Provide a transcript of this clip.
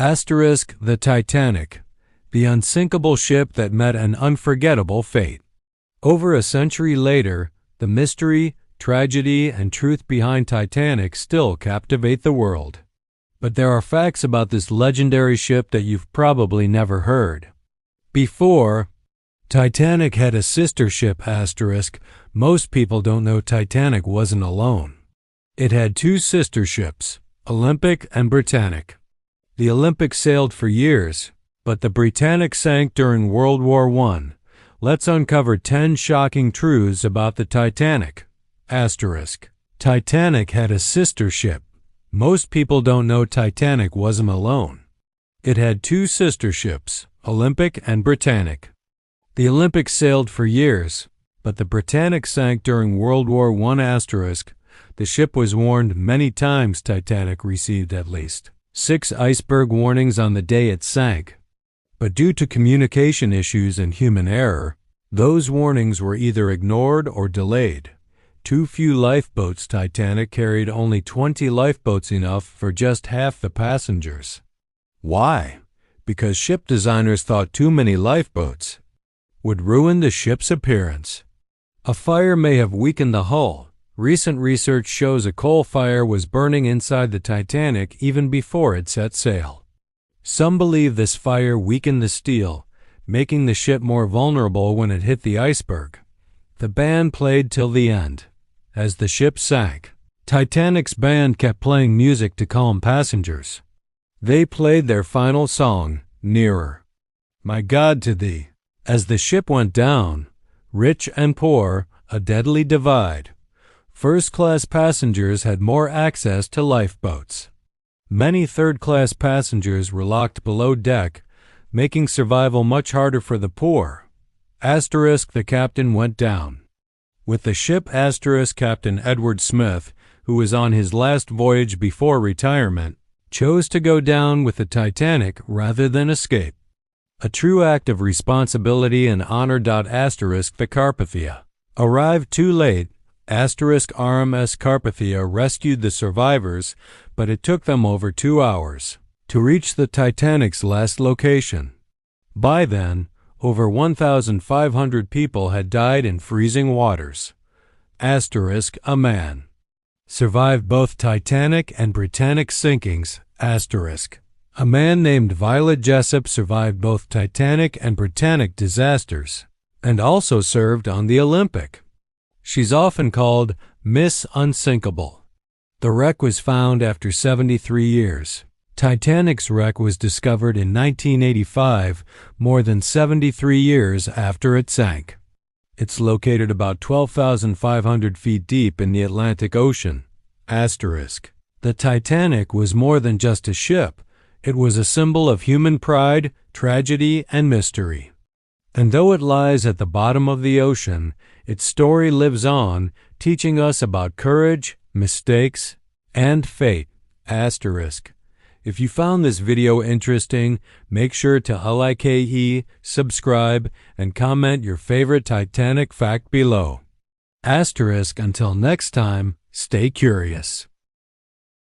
The Titanic, the unsinkable ship that met an unforgettable fate. Over a century later, the mystery, tragedy, and truth behind Titanic still captivate the world. But there are facts about this legendary ship that you've probably never heard before. Titanic had a sister ship. Most people don't know Titanic wasn't alone. It had two sister ships, Olympic and Britannic. The Olympic sailed for years, but the Britannic sank during World War I. Let's uncover 10 shocking truths about the Titanic. Titanic had a sister ship. Most people don't know Titanic wasn't alone. It had two sister ships, Olympic and Britannic. The Olympic sailed for years, but the Britannic sank during World War I. The ship was warned many times. Titanic received at least 6 iceberg warnings on the day it sank. But due to communication issues and human error, those warnings were either ignored or delayed. Too few lifeboats. Titanic carried only 20 lifeboats, enough for just half the passengers. Why? Because ship designers thought too many lifeboats would ruin the ship's appearance. A fire may have weakened the hull. Recent research shows a coal fire was burning inside the Titanic even before it set sail. Some believe this fire weakened the steel, making the ship more vulnerable when it hit the iceberg. The band played till the end. As the ship sank, Titanic's band kept playing music to calm passengers. They played their final song, Nearer, My God to Thee. As the ship went down, rich and poor, a deadly divide. First-class passengers had more access to lifeboats. Many third-class passengers were locked below deck, making survival much harder for the poor. The captain went down. With the ship, Captain Edward Smith, who was on his last voyage before retirement, chose to go down with the Titanic rather than escape. A true act of responsibility and honor. The Carpathia arrived too late. RMS Carpathia rescued the survivors, but it took them over 2 hours to reach the Titanic's last location. By then, over 1,500 people had died in freezing waters. A man survived both Titanic and Britannic sinkings. A man named Violet Jessop survived both Titanic and Britannic disasters, and also served on the Olympic. She's often called Miss Unsinkable. The wreck was found after 73 years. Titanic's wreck was discovered in 1985, more than 73 years after it sank. It's located about 12,500 feet deep in the Atlantic Ocean. The Titanic was more than just a ship. It was a symbol of human pride, tragedy, and mystery. And though it lies at the bottom of the ocean, its story lives on, teaching us about courage, mistakes, and fate. If you found this video interesting, make sure to subscribe, and comment your favorite Titanic fact below. Until next time, stay curious.